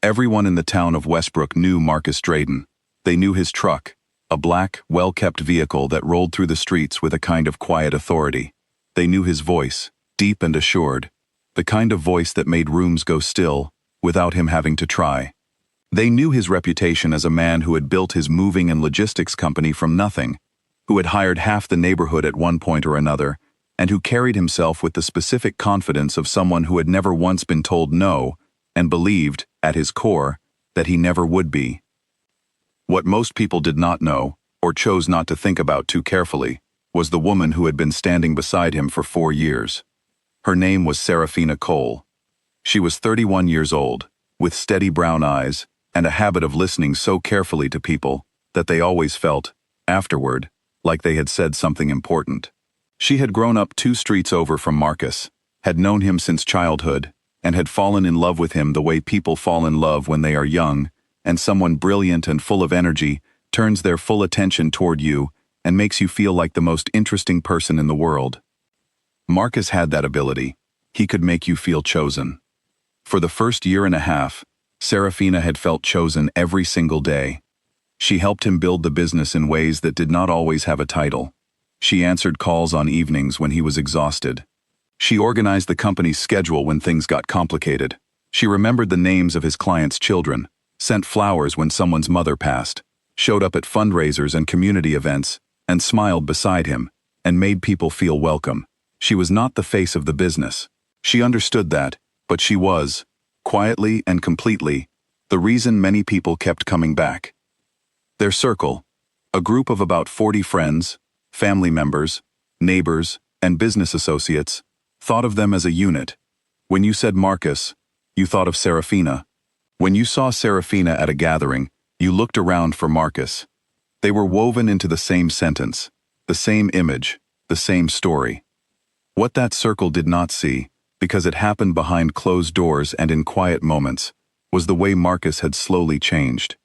Everyone in the town of Westbrook knew Marcus Drayton. They knew his truck, a black, well-kept vehicle that rolled through the streets with a kind of quiet authority. They knew his voice, deep and assured, the kind of voice that made rooms go still, without him having to try. They knew his reputation as a man who had built his moving and logistics company from nothing, who had hired half the neighborhood at one point or another, and who carried himself with the specific confidence of someone who had never once been told no, and believed, at his core, that he never would be. What most people did not know, or chose not to think about too carefully, was the woman who had been standing beside him for 4 years. Her name was Serafina Cole. She was 31 years old, with steady brown eyes, and a habit of listening so carefully to people that they always felt, afterward, like they had said something important. She had grown up 2 streets over from Marcus, had known him since childhood, and had fallen in love with him the way people fall in love when they are young, and someone brilliant and full of energy turns their full attention toward you and makes you feel like the most interesting person in the world. Marcus had that ability. He could make you feel chosen. For the first year and a half, Serafina had felt chosen every single day. She helped him build the business in ways that did not always have a title. She answered calls on evenings when he was exhausted. She organized the company's schedule when things got complicated. She remembered the names of his clients' children, sent flowers when someone's mother passed, showed up at fundraisers and community events, and smiled beside him, and made people feel welcome. She was not the face of the business. She understood that, but she was, quietly and completely, the reason many people kept coming back. Their circle, a group of about 40 friends, family members, neighbors, and business associates, thought of them as a unit. When you said Marcus, you thought of Serafina. When you saw Serafina at a gathering, you looked around for Marcus. They were woven into the same sentence, the same image, the same story. What that circle did not see, because it happened behind closed doors and in quiet moments, was the way Marcus had slowly changed.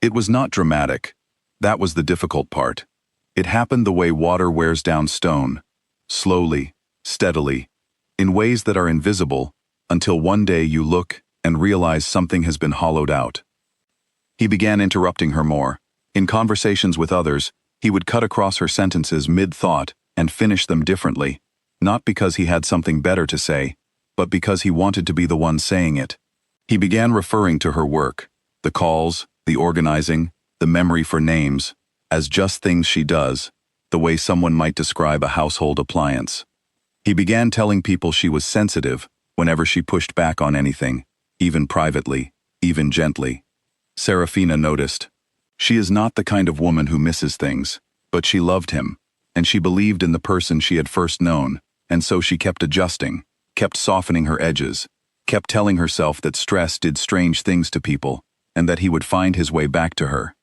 It was not dramatic. That was the difficult part. It happened the way water wears down stone, slowly, steadily, in ways that are invisible, until one day you look and realize something has been hollowed out. He began interrupting her more. In conversations with others, he would cut across her sentences mid-thought and finish them differently, not because he had something better to say, but because he wanted to be the one saying it. He began referring to her work, the calls, the organizing, the memory for names, as just things she does, the way someone might describe a household appliance. He began telling people she was sensitive whenever she pushed back on anything, even privately, even gently. Serafina noticed. She is not the kind of woman who misses things, but she loved him, and she believed in the person she had first known, and so she kept adjusting, kept softening her edges, kept telling herself that stress did strange things to people, and that he would find his way back to her.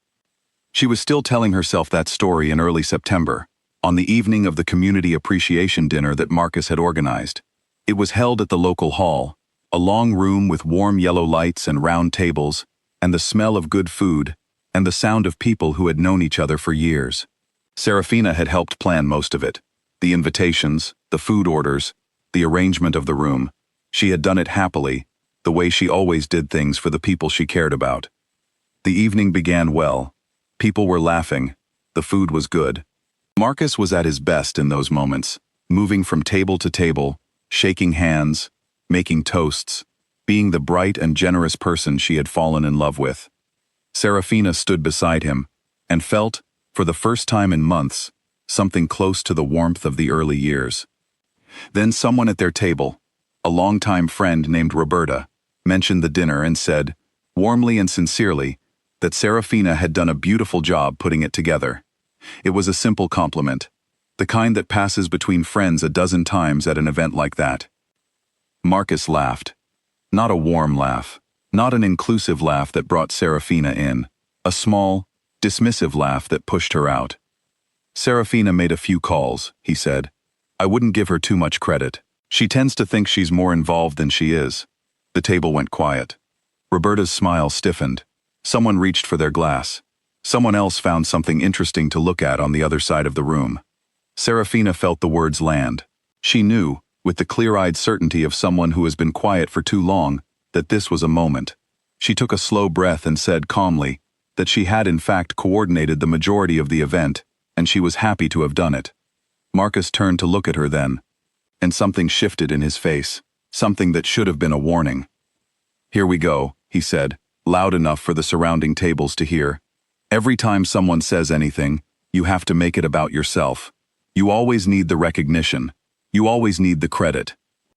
She was still telling herself that story in early September, on the evening of the community appreciation dinner that Marcus had organized. It was held at the local hall, a long room with warm yellow lights and round tables, and the smell of good food, and the sound of people who had known each other for years. Serafina had helped plan most of it. The invitations, the food orders, the arrangement of the room. She had done it happily, the way she always did things for the people she cared about. The evening began well. People were laughing. The food was good. Marcus was at his best in those moments, moving from table to table, shaking hands, making toasts, being the bright and generous person she had fallen in love with. Serafina stood beside him and felt, for the first time in months, something close to the warmth of the early years. Then someone at their table, a longtime friend named Roberta, mentioned the dinner and said, warmly and sincerely, that Serafina had done a beautiful job putting it together. It was a simple compliment, the kind that passes between friends a dozen times at an event like that. Marcus laughed. Not a warm laugh, not an inclusive laugh that brought Serafina in, a small, dismissive laugh that pushed her out. Serafina made a few calls, he said. I wouldn't give her too much credit. She tends to think she's more involved than she is. The table went quiet. Roberta's smile stiffened. Someone reached for their glass. Someone else found something interesting to look at on the other side of the room. Serafina felt the words land. She knew, with the clear-eyed certainty of someone who has been quiet for too long, that this was a moment. She took a slow breath and said calmly that she had in fact coordinated the majority of the event, and she was happy to have done it. Marcus turned to look at her then, and something shifted in his face, something that should have been a warning. "Here we go," he said, loud enough for the surrounding tables to hear. "Every time someone says anything, you have to make it about yourself. You always need the recognition. You always need the credit.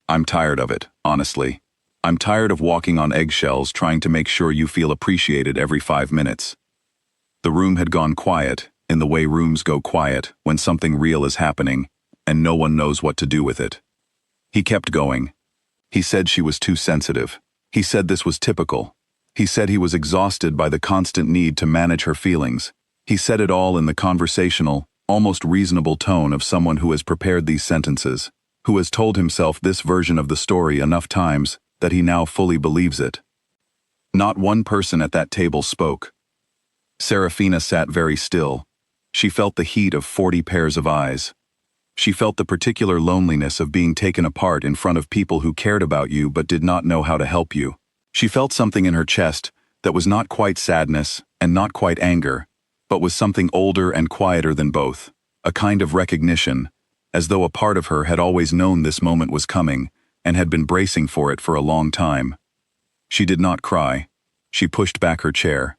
I'm tired of it, honestly. I'm tired of walking on eggshells trying to make sure you feel appreciated every 5 minutes." The room had gone quiet, in the way rooms go quiet when something real is happening, and no one knows what to do with it. He kept going. He said she was too sensitive. He said this was typical. He said he was exhausted by the constant need to manage her feelings. He said it all in the conversational, almost reasonable tone of someone who has prepared these sentences, who has told himself this version of the story enough times that he now fully believes it. Not one person at that table spoke. Serafina sat very still. She felt the heat of 40 pairs of eyes. She felt the particular loneliness of being taken apart in front of people who cared about you but did not know how to help you. She felt something in her chest that was not quite sadness and not quite anger, but was something older and quieter than both, a kind of recognition, as though a part of her had always known this moment was coming and had been bracing for it for a long time. She did not cry. She pushed back her chair.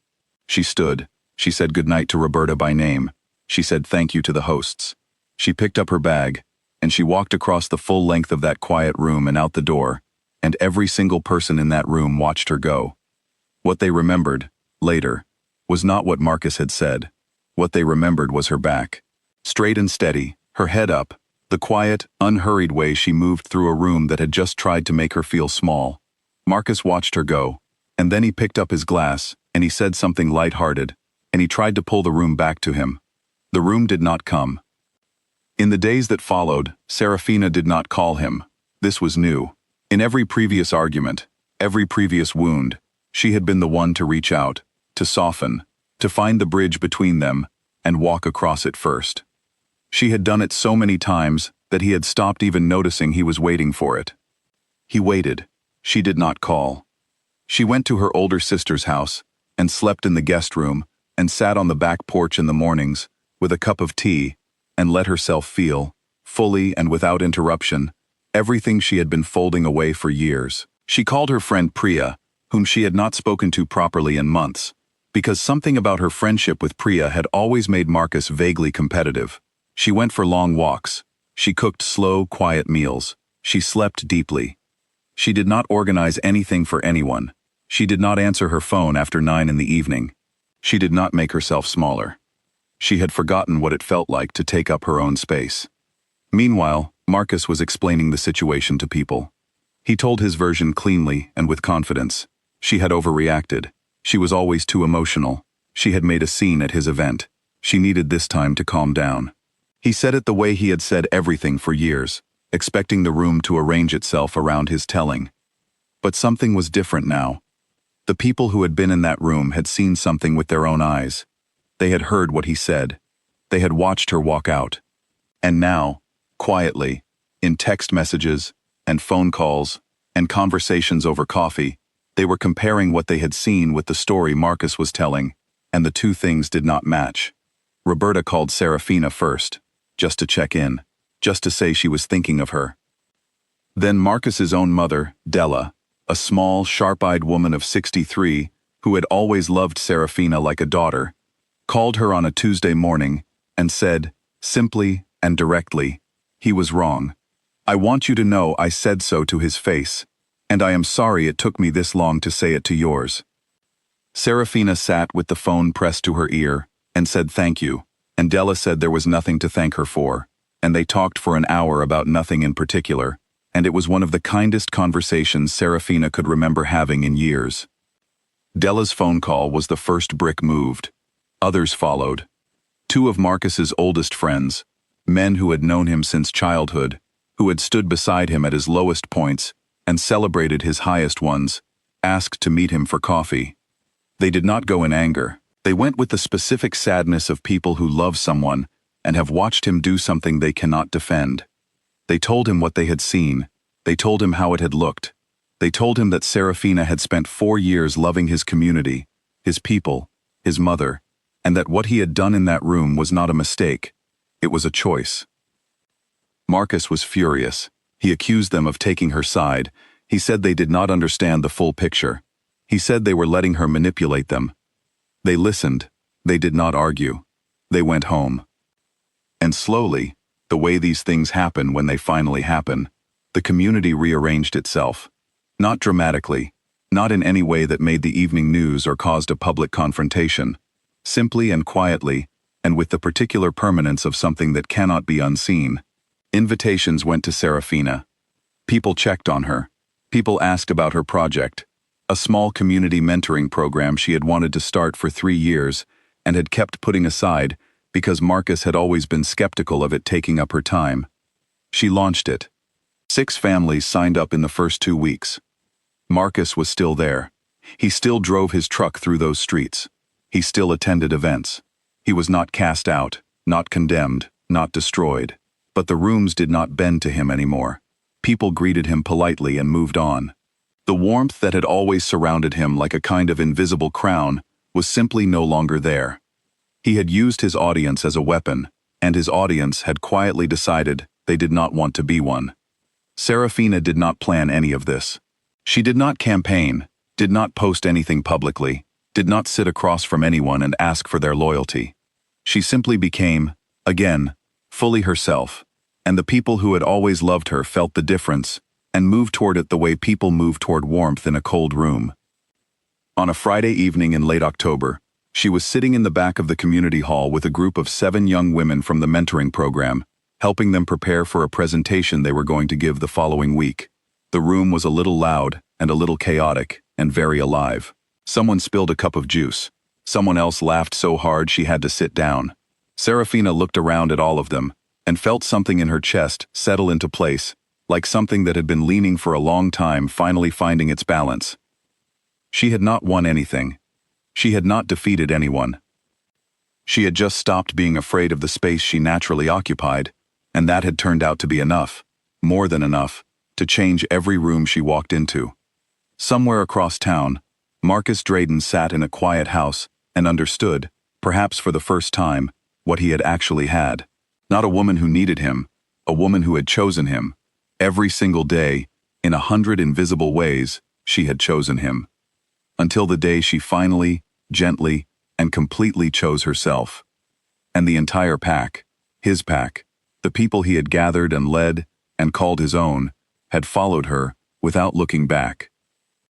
She stood. She said goodnight to Roberta by name. She said thank you to the hosts. She picked up her bag, and she walked across the full length of that quiet room and out the door, and every single person in that room watched her go. What they remembered, later, was not what Marcus had said. What they remembered was her back. Straight and steady, her head up, the quiet, unhurried way she moved through a room that had just tried to make her feel small. Marcus watched her go, and then he picked up his glass, and he said something light-hearted, and he tried to pull the room back to him. The room did not come. In the days that followed, Serafina did not call him. This was new. In every previous argument, every previous wound, she had been the one to reach out, to soften, to find the bridge between them, and walk across it first. She had done it so many times that he had stopped even noticing he was waiting for it. He waited. She did not call. She went to her older sister's house, and slept in the guest room, and sat on the back porch in the mornings, with a cup of tea, and let herself feel, fully and without interruption, everything she had been folding away for years. She called her friend Priya, whom she had not spoken to properly in months, because something about her friendship with Priya had always made Marcus vaguely competitive. She went for long walks. She cooked slow, quiet meals. She slept deeply. She did not organize anything for anyone. She did not answer her phone after 9 in the evening. She did not make herself smaller. She had forgotten what it felt like to take up her own space. Meanwhile, Marcus was explaining the situation to people. He told his version cleanly and with confidence. She had overreacted. She was always too emotional. She had made a scene at his event. She needed this time to calm down. He said it the way he had said everything for years, expecting the room to arrange itself around his telling. But something was different now. The people who had been in that room had seen something with their own eyes. They had heard what he said. They had watched her walk out. And now, quietly, in text messages, and phone calls, and conversations over coffee, they were comparing what they had seen with the story Marcus was telling, and the two things did not match. Roberta called Serafina first, just to check in, just to say she was thinking of her. Then Marcus's own mother, Della, a small, sharp-eyed woman of 63, who had always loved Serafina like a daughter, called her on a Tuesday morning and said, simply and directly, he was wrong. I want you to know I said so to his face, and I am sorry it took me this long to say it to yours. Serafina sat with the phone pressed to her ear and said thank you, and Della said there was nothing to thank her for, and they talked for an hour about nothing in particular, and it was one of the kindest conversations Serafina could remember having in years. Della's phone call was the first brick moved. Others followed. Two of Marcus's oldest friends, men who had known him since childhood, who had stood beside him at his lowest points and celebrated his highest ones, asked to meet him for coffee. They did not go in anger. They went with the specific sadness of people who love someone and have watched him do something they cannot defend. They told him what they had seen. They told him how it had looked. They told him that Serafina had spent 4 years loving his community, his people, his mother, and that what he had done in that room was not a mistake. It was a choice. Marcus was furious. He accused them of taking her side. He said they did not understand the full picture. He said they were letting her manipulate them. They listened. They did not argue. They went home. And slowly, the way these things happen when they finally happen, the community rearranged itself. Not dramatically, not in any way that made the evening news or caused a public confrontation. Simply and quietly, and with the particular permanence of something that cannot be unseen. Invitations went to Serafina. People checked on her. People asked about her project, a small community mentoring program she had wanted to start for 3 years and had kept putting aside because Marcus had always been skeptical of it taking up her time. She launched it. 6 families signed up in the first 2 weeks. Marcus was still there. He still drove his truck through those streets. He still attended events. He was not cast out, not condemned, not destroyed. But the rooms did not bend to him anymore. People greeted him politely and moved on. The warmth that had always surrounded him like a kind of invisible crown was simply no longer there. He had used his audience as a weapon, and his audience had quietly decided they did not want to be one. Serafina did not plan any of this. She did not campaign, did not post anything publicly, did not sit across from anyone and ask for their loyalty. She simply became, again, fully herself, and the people who had always loved her felt the difference and moved toward it the way people move toward warmth in a cold room. On a Friday evening in late October, she was sitting in the back of the community hall with a group of 7 young women from the mentoring program, helping them prepare for a presentation they were going to give the following week. The room was a little loud and a little chaotic and very alive. Someone spilled a cup of juice. Someone else laughed so hard she had to sit down. Serafina looked around at all of them and felt something in her chest settle into place, like something that had been leaning for a long time finally finding its balance. She had not won anything. She had not defeated anyone. She had just stopped being afraid of the space she naturally occupied, and that had turned out to be enough, more than enough, to change every room she walked into. Somewhere across town, Marcus Drayden sat in a quiet house and understood, perhaps for the first time, what he had actually had. Not a woman who needed him, a woman who had chosen him. Every single day, in 100 invisible ways, she had chosen him. Until the day she finally, gently, and completely chose herself. And the entire pack, his pack, the people he had gathered and led and called his own, had followed her without looking back.